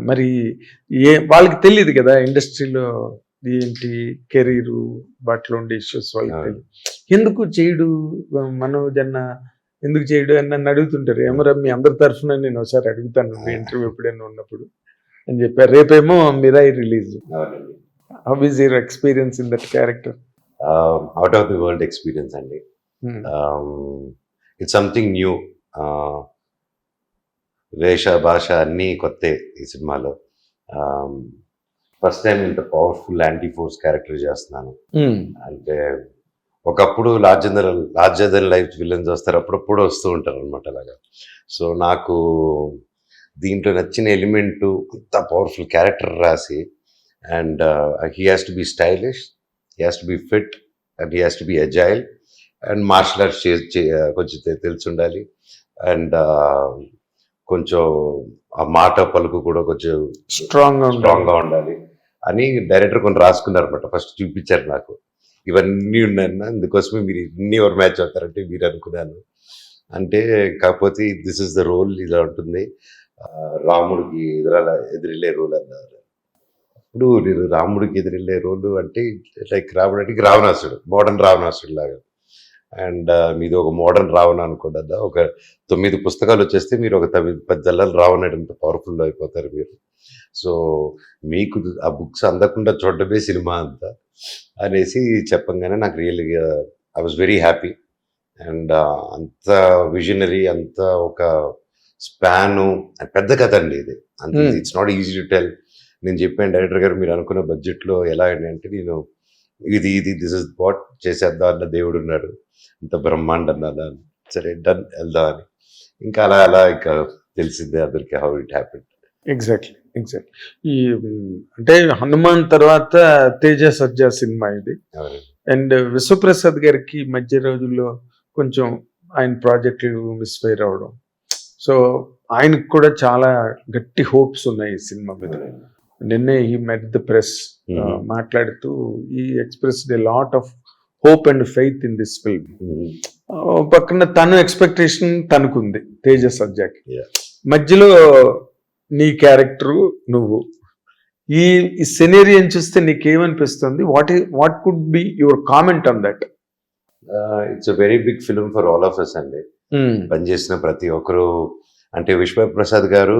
మరి వాళ్ళకి తెలియదు కదా ఇండస్ట్రీలో ఏంటి కెరీరు వాటిలో ఉండే ఇష్యూస్ వాళ్ళకి తెలియదు. ఎందుకు చేయడు మనోజ్ అన్న, ఎందుకు చేయడు అని నన్ను అడుగుతుంటారు. ఏమరా మీ అందరి తరఫున నేను ఒకసారి అడుగుతాను ఇంటర్వ్యూ ఎప్పుడైనా ఉన్నప్పుడు అని చెప్పారు. రేపేమో Mirai release. How is your experience in that character? Out of the world experience అండి. It's something new. వేష భాష అన్నీ కొత్తే ఈ సినిమాలో. ఫస్ట్ టైం ఇంత పవర్ఫుల్ యాంటీ ఫోర్స్ క్యారెక్టర్ చేస్తున్నాను. అంటే ఒకప్పుడు లార్జర్ దెన్ లైఫ్ విలన్స్ వస్తారు, అప్పుడప్పుడు వస్తూ ఉంటారు అనమాట అలాగా. సో నాకు దీంట్లో నచ్చిన ఎలిమెంటు అంత పవర్ఫుల్ క్యారెక్టర్ రాసి, and he has to be stylish, he has to be fit, and he has to be agile, and martial arts కొంచెం తెలిసి ఉండాలి, అండ్ కొంచెం ఆ మాట పలుకు కూడా కొంచెం స్ట్రాంగ్గా ఉండాలి అని డైరెక్టర్ కొన్ని రాసుకున్నారు అనమాట. ఫస్ట్ చూపించారు నాకు, ఇవన్నీ ఉన్నాయన్న, అందుకోసమే మీరు ఇన్ని ఎవరు మ్యాచ్ అవుతారంటే మీరు అనుకున్నాను. అంటే కాకపోతే దిస్ ఇస్ ద రోల్, ఇలా ఉంటుంది, రాముడికి ఎదిరిల్లే రోల్ అన్నారు. అప్పుడు నేను రాముడికి ఎదిరిల్లే రోలు అంటే లైక్ రాముడు అంటే రావణాసుడు, మోడర్న్ రావణాసుడు లాగా. అండ్ మీది ఒక మోడర్న్ రావణ అనుకోండి, ఒక 9 పుస్తకాలు వచ్చేస్తే మీరు ఒక 10 జల్లాలు రావణంత పవర్ఫుల్ అయిపోతారు మీరు. సో మీకు ఆ బుక్స్ అందకుండా చూడడమే సినిమా అంతా అనేసి చెప్పంగానే నాకు రియల్గా I was very happy. And అంత విజనరీ, అంత ఒక స్పాను, పెద్ద కథ అండి ఇది. అంత it's not easy to tell. నేను చెప్పాను డైరెక్టర్ గారు, మీరు అనుకున్న బడ్జెట్లో ఎలా అంటే నేను ఇది దిస్ ఇస్ వాట్ చేసేద్దాం అన్న దేవుడు ఉన్నాడు, ఇంత బ్రహ్మాండం అన్నా, సరే డన్ వెళ్దాం అని. ఇంకా అలా ఇంకా తెలిసిందే అందరికి హౌ ఇట్ హ్యాపెండ్. ఎగ్జాక్ట్లీ. ఈ అంటే హనుమాన్ తర్వాత తేజ సజ్జా సినిమా ఇది. అండ్ విశ్వప్రసాద్ గారికి మధ్య రోజుల్లో కొంచెం ఆయన ప్రాజెక్టులు మిస్ఫైర్ అవడం, సో ఆయనకు కూడా చాలా గట్టి హోప్స్ ఉన్నాయి ఈ సినిమా మీద. నిన్నే హీ మెట్ ద ప్రెస్ మాట్లాడుతూ ఈ expressed a lot of hope and faith in this film. పక్కన తను ఎక్స్పెక్టేషన్ తనకుంది తేజ సజ్జాకి. మధ్యలో నీ క్యారెక్టరు నువ్వు, ఈ సినేరియన్ చూస్తే నీకేమనిపిస్తుంది? What could be your comment on that? It's a very big film for all of us అండి. పనిచేసిన ప్రతి ఒక్కరు, అంటే విశ్వప్రసాద్ గారు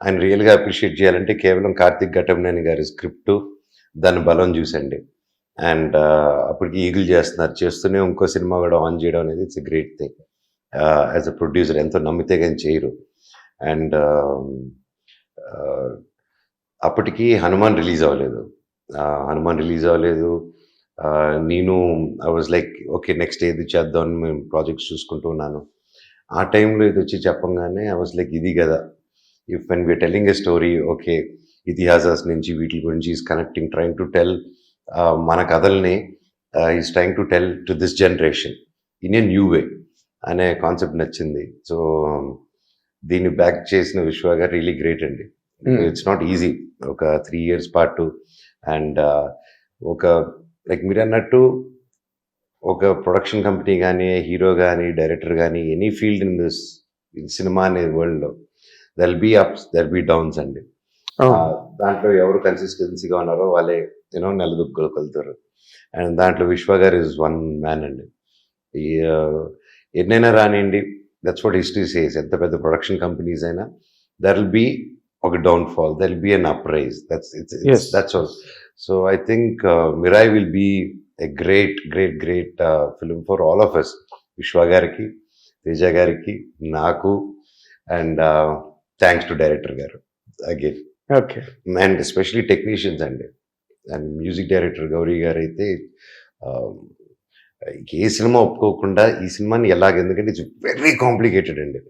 ఆయన రియల్గా అప్రిషియేట్ చేయాలంటే కేవలం కార్తిక్ ఘటంనేని గారి స్క్రిప్ట్, దాని బలం చూసండి. అండ్ అప్పటికి ఈగిల్ చేస్తూనే ఇంకో సినిమా కూడా ఆన్ చేయడం అనేది it's a great thing. As a producer ఎంతో నమ్మితే కానీ చేయరు. అండ్ అప్పటికి హనుమాన్ రిలీజ్ అవ్వలేదు. నేను I was like okay next ఏది చేద్దామని మేము ప్రాజెక్ట్స్ చూసుకుంటూ ఉన్నాను. ఆ టైంలో ఇది వచ్చి చెప్పంగానే ఐ వాజ్ లైక్ ఇది కదా, if when we're telling a story, okay ఇతిహాసాస్ నుంచి వీటి గురించి is connecting, trying to tell మన కథల్ని is trying to tell to this generation in a new way అనే కాన్సెప్ట్ నచ్చింది. సో దీన్ని బ్యాక్ చేసిన విశ్వ గారు రియలీ గ్రేట్ అండి. ఇట్స్ నాట్ ఈజీ, ఒక 3 years పాటు. అండ్ ఒక లైక్ మీరు అన్నట్టు ఒక ప్రొడక్షన్ కంపెనీ కానీ, హీరో కానీ, డైరెక్టర్ కానీ, any field in this cinema అనే వరల్డ్లో there will be ups, there will be downs అండి. దాంట్లో ఎవరు కన్సిస్టెన్సీగా ఉన్నారో వాళ్ళే నిలదొక్కుతారు. అండ్ దాంట్లో విశ్వ గారు ఇస్ వన్ మ్యాన్ అండి. ఎన్నైనా రానివ్వండి, దట్స్ వాట్ హిస్టరీ సేస్. ఎంత పెద్ద ప్రొడక్షన్ కంపెనీస్ అయినా దర్ విల్ బీ ఒక downfall, there will be an uprise. That's all. So I think Mirai will be a great film for all of us. Vishwa గారికి, తేజ గారికి, నాకు, అండ్ థ్యాంక్స్ టు డైరెక్టర్ గారు again. Okay. And especially technicians అండి. And music director Gowri గారు అయితే ఏ cinema ఒప్పుకోకుండా ఈ సినిమాని ఎందుకంటే ఇట్స్ వెరీ కాంప్లికేటెడ్ అండి.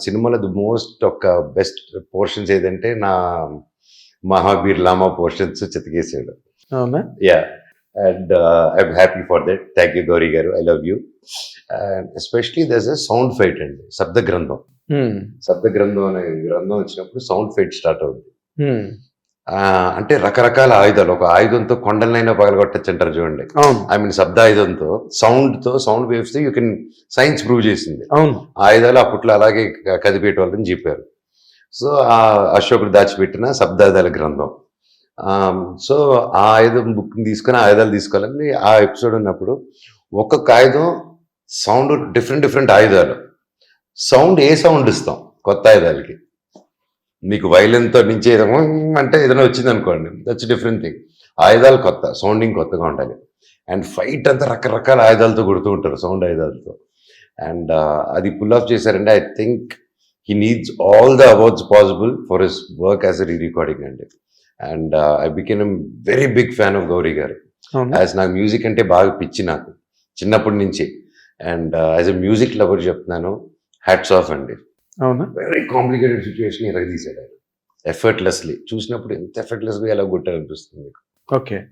సినిమాలో ది మోస్ట్ ఒక బెస్ట్ పోర్షన్స్ ఏదంటే నా మహాబీర్ లామా పోర్షన్స్ చెతికేసాడు. Yeah, and I'm happy for that. Thank you Gauri garu, I love you. And especially there's a sound fight అండి. శబ్ద గ్రంథం అనే గ్రంథం వచ్చినప్పుడు సౌండ్ ఫైట్ స్టార్ట్ అవుతుంది. అంటే రకరకాల ఆయుధాలు, ఒక ఆయుధంతో కొండలనైనా పగలగొట్టచ్చు అంటారు చూడండి. ఐ మీన్ శబ్దాయుధంతో, సౌండ్ వేవ్స్ తో యూ కెన్, సైన్స్ ప్రూవ్ చేసింది. ఆయుధాలు అప్పట్లో అలాగే కదిపేట వాళ్ళని చెప్పారు. సో ఆ అశోకుడు దాచిపెట్టిన శబ్దార్థాల గ్రంథం. సో ఆ ఆయుధం బుక్ తీసుకొని ఆయుధాలు తీసుకోవాలని ఆ ఎపిసోడ్ ఉన్నప్పుడు ఒక్కొక్క ఆయుధం సౌండ్ డిఫరెంట్ ఆయుధాలు. సౌండ్ ఏ సౌండ్ ఇస్తాం కొత్త ఆయుధాలకి? మీకు వైలెన్తో నుంచి ఏదో అంటే ఏదైనా వచ్చింది అనుకోండి, దట్స్ డిఫరెంట్ థింగ్. ఆయుధాలు కొత్త, సౌండింగ్ కొత్తగా ఉండాలి. అండ్ ఫైట్ అంతా రకరకాల ఆయుధాలతో కొడుతూ ఉంటారు, సౌండ్ ఆయుధాలతో. అండ్ అది పుల్ ఆఫ్ చేశారంటే I think he needs all the awards possible for his work as a re-recording అండి. And I became very big fan of Gauri garu. As నాకు మ్యూజిక్ అంటే బాగా పిచ్చి నాకు చిన్నప్పటి నుంచి. And as a music lover చెప్తున్నాను, హ్యాట్స్ ఆఫ్ అండి. అవునా? వెరీ కాంప్లికేటెడ్ సిచ్యువేషన్ ఇలా తీసాడు ఆయన ఎఫర్ట్లెస్లీ. చూసినప్పుడు ఎంత ఎఫర్ట్లెస్గా ఎలా కొట్టారనిపిస్తుంది మీకు. ఓకే.